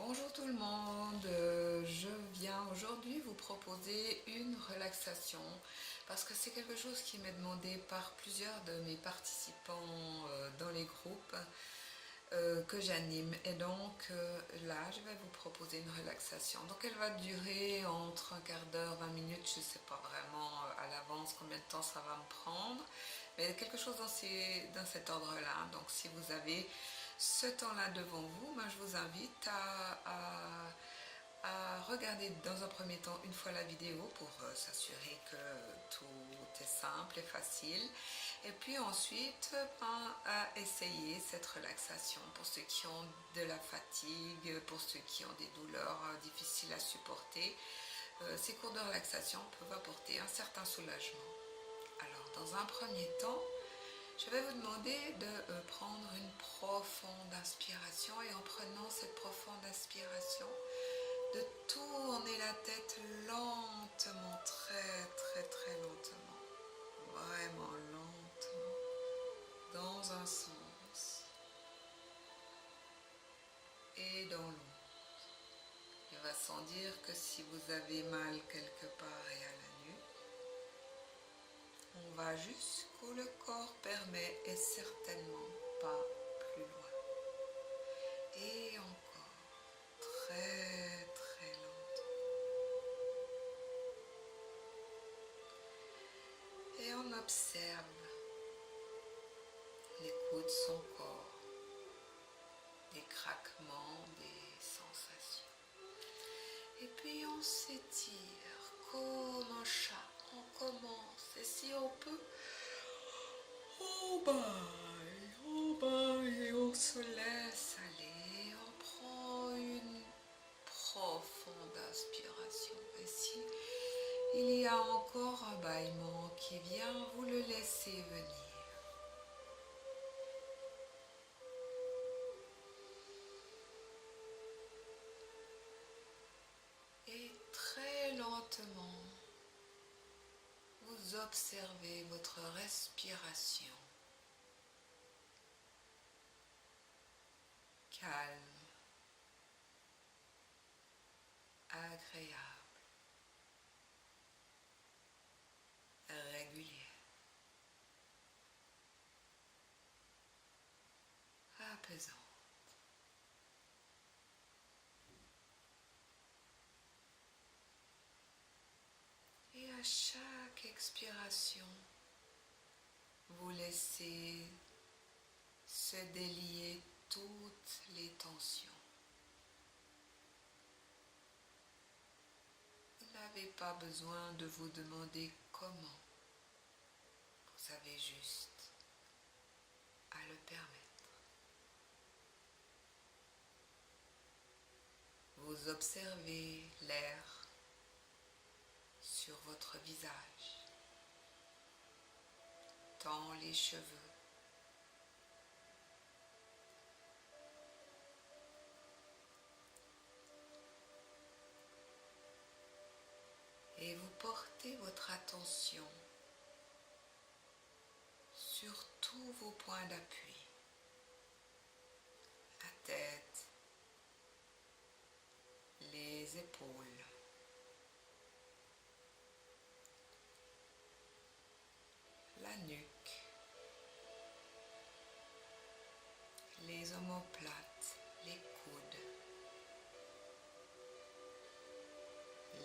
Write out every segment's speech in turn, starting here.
Bonjour tout le monde, je viens aujourd'hui vous proposer une relaxation parce que c'est quelque chose qui m'est demandé par plusieurs de mes participants dans les groupes que j'anime, et donc là je vais vous proposer une relaxation. Donc elle va durer entre un quart d'heure, 20 minutes, je ne sais pas vraiment à l'avance combien de temps ça va me prendre, mais quelque chose dans cet ordre-là. Donc si vous avez ce temps-là devant vous, moi, je vous invite à regarder dans un premier temps une fois la vidéo pour s'assurer que tout est simple et facile, et puis ensuite à essayer cette relaxation pour ceux qui ont de la fatigue, pour ceux qui ont des douleurs difficiles à supporter. Ces cours de relaxation peuvent apporter un certain soulagement. Alors dans un premier temps, je vais vous demander de prendre une profonde inspiration, et en prenant cette profonde inspiration, de tourner la tête lentement, très lentement, vraiment lentement, dans un sens et dans l'autre. Il va sans dire que si vous avez mal quelque part et à la nuque, on va jusqu'où le corps permet et certainement pas plus loin. Et encore, très lentement. Et on observe, on écoute son corps, des craquements, des sensations. Et puis on s'étire comme un chat. On commence, et si on peut, on baille et on se laisse aller. On prend une profonde inspiration. Et si il y a encore un bâillement qui vient, vous le laissez venir. Et très lentement, vous observez votre respiration. Calme, agréable, régulière, apaisante. Et à chaque expiration, vous laissez se délier toutes les tensions. Vous n'avez pas besoin de vous demander comment. Vous avez juste à le permettre. Vous observez l'air sur votre visage, tant les cheveux, et vous portez votre attention sur tous vos points d'appui, la tête, les épaules, la nuque, les omoplates, les coudes,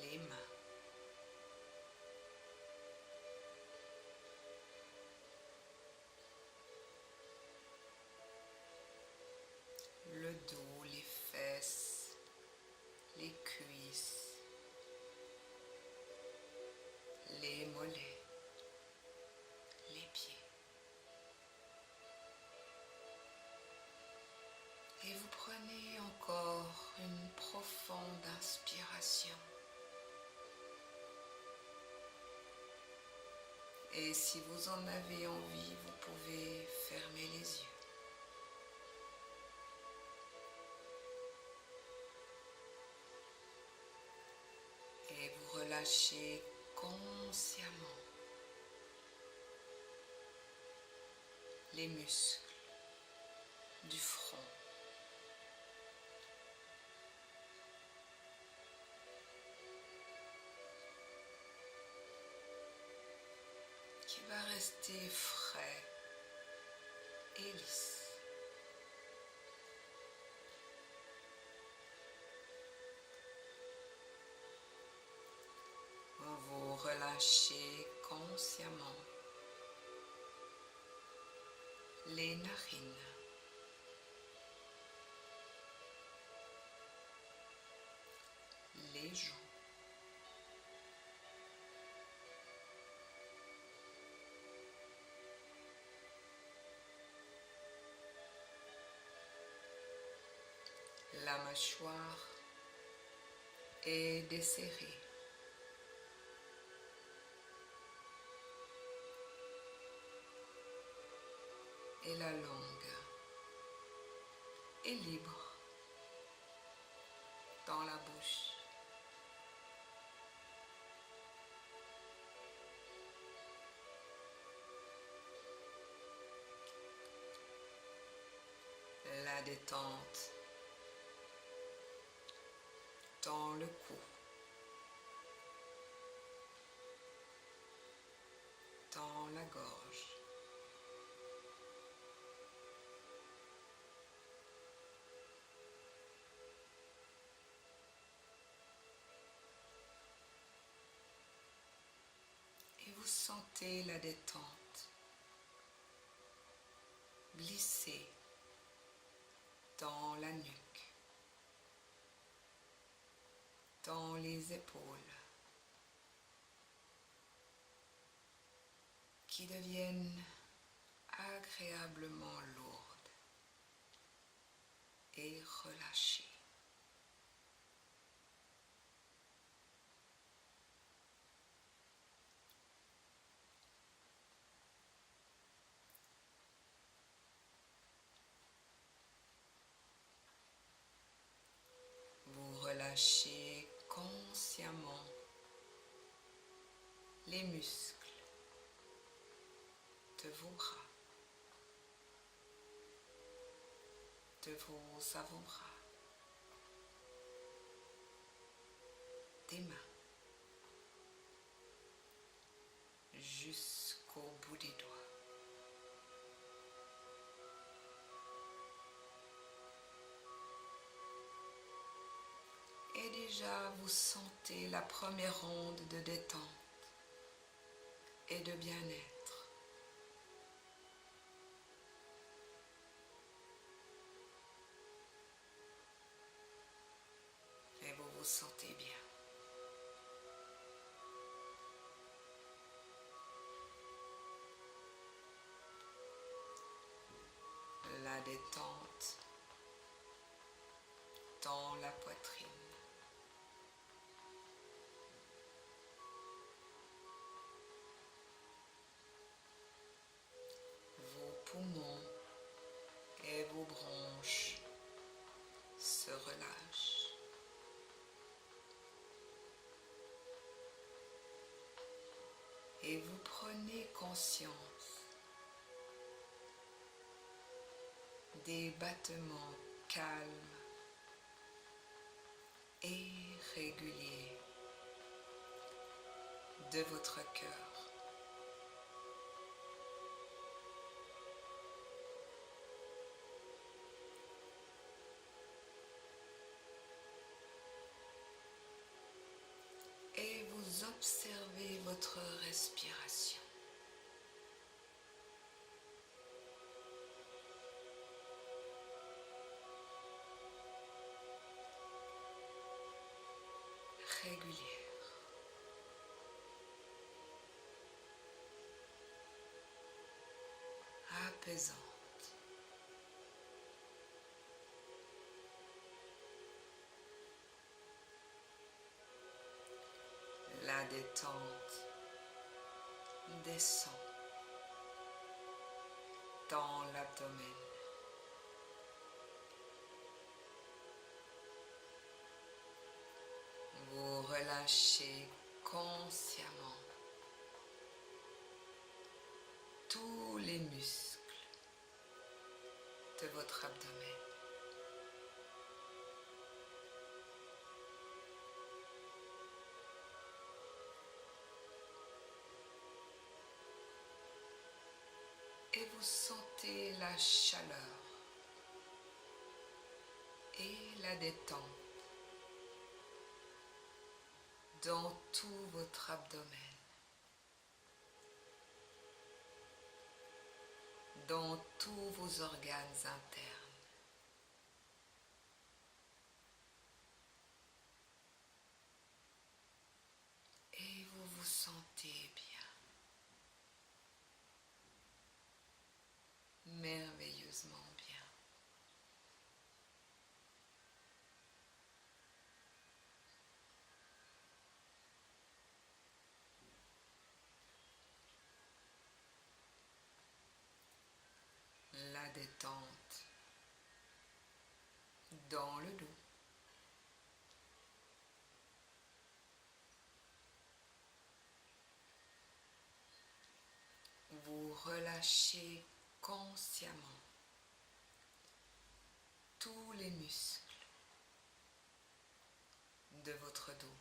les mains. Le dos, les fesses, les cuisses, les mollets, les pieds. Et vous prenez encore une profonde inspiration. Et si vous en avez envie, vous pouvez fermer les yeux. Et vous relâchez consciemment les muscles du front, rester frais et lisse. Vous relâchez consciemment les narines, les joues, la mâchoire est desserrée. Et la langue est libre dans la bouche. La détente dans le cou, dans la gorge. Et vous sentez la détente glisser dans la nuque, dans les épaules, qui deviennent agréablement lourdes et relâchées. Vous relâchez consciemment les muscles de vos bras, de vos avant-bras, des mains, jusqu'au bout des doigts. Et déjà, vous sentez la première onde de détente et de bien-être. Et vous vous sentez bien. La détente dans la poitrine. Vos poumons et vos bronches se relâchent. Et vous prenez conscience des battements calmes et réguliers de votre cœur. Et vous observez votre respiration. Régulière. Apaisante. La détente descend dans l'abdomen. Vous relâchez consciemment tous les muscles de votre abdomen. et vous sentez la chaleur et la détente dans tout votre abdomen, dans tous vos organes internes. Et vous vous sentez bien, merveilleusement bien. La détente dans le dos. Vous relâchez consciemment tous les muscles de votre dos.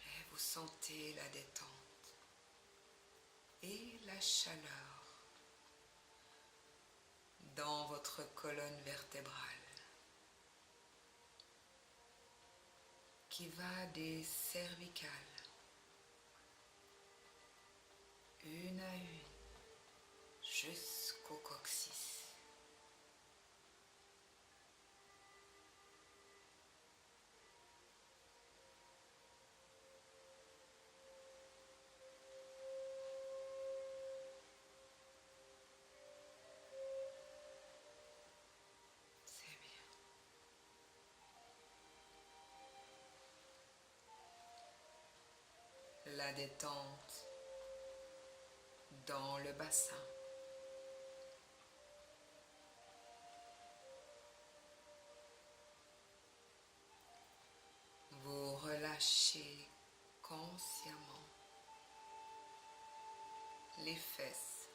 Et vous sentez la détente et la chaleur dans votre colonne vertébrale qui va des cervicales, une à une, jusqu'au coccyx. C'est bien. La détente dans le bassin. Vous relâchez consciemment les fesses,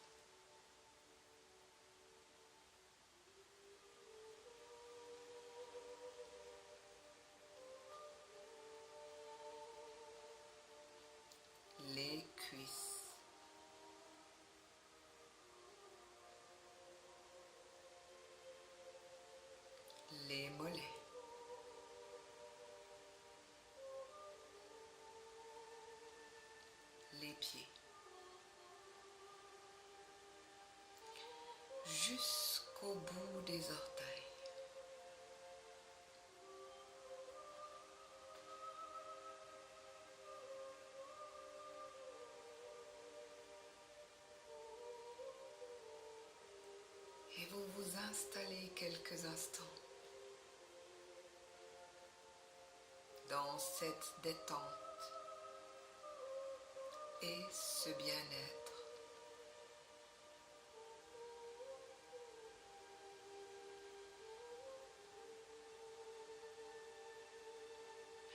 les cuisses, les mollets, les pieds, jusqu'au bout des orteils. Et vous vous installez quelques instants dans cette détente et ce bien-être.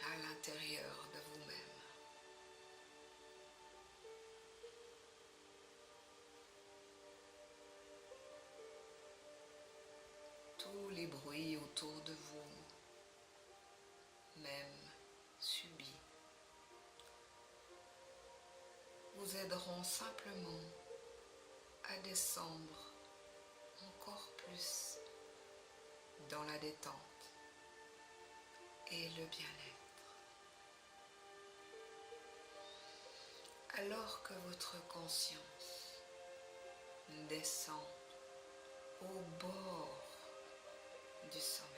À l'intérieur de vous-même. Tous les bruits autour de vous, même subis, vous aideront simplement à descendre encore plus dans la détente et le bien-être. Alors que votre conscience descend au bord du sommeil.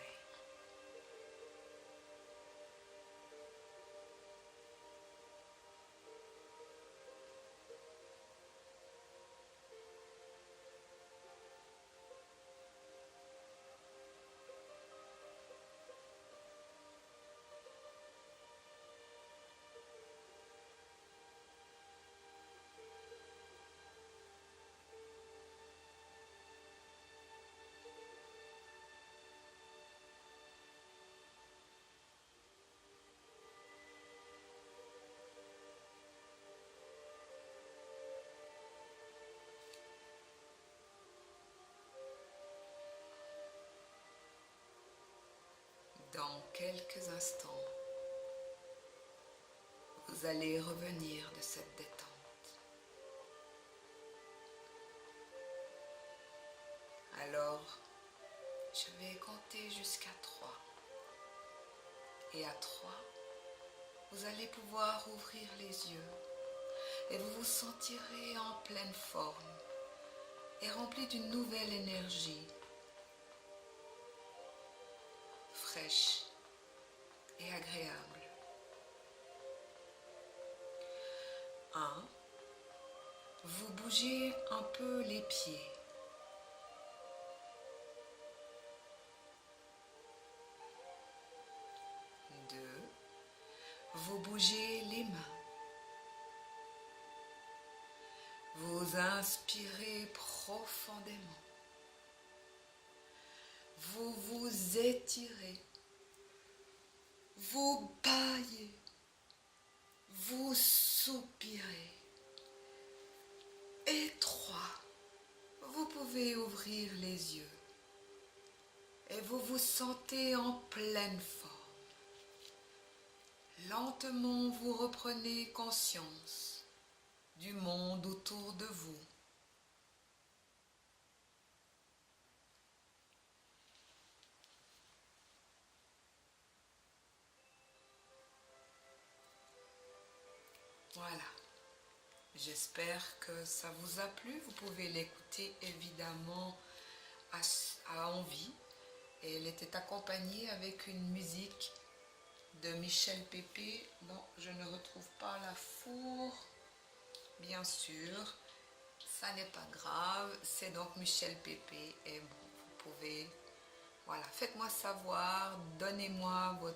quelques instants, vous allez revenir de cette détente. Alors, je vais compter jusqu'à 3. Et à 3, vous allez pouvoir ouvrir les yeux et vous vous sentirez en pleine forme et rempli d'une nouvelle énergie, fraîche et agréable. 1. Vous bougez un peu les pieds. 2. Vous bougez les mains. Vous inspirez profondément. Vous vous étirez. Vous bâillez. Vous soupirez. Et 3. Vous pouvez ouvrir les yeux. Et vous vous sentez en pleine forme. Lentement, vous reprenez conscience du monde autour de vous. Voilà. J'espère que ça vous a plu. Vous pouvez l'écouter évidemment à envie. Et elle était accompagnée avec une musique de Michel Pépé. Bon, je ne retrouve pas la four, bien sûr. Ça n'est pas grave. C'est donc Michel Pépé. Et bon, vous pouvez... Voilà, faites-moi savoir. Donnez-moi vos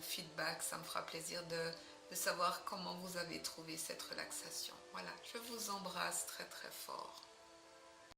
feedbacks. Ça me fera plaisir de savoir comment vous avez trouvé cette relaxation. Voilà, je vous embrasse très très fort.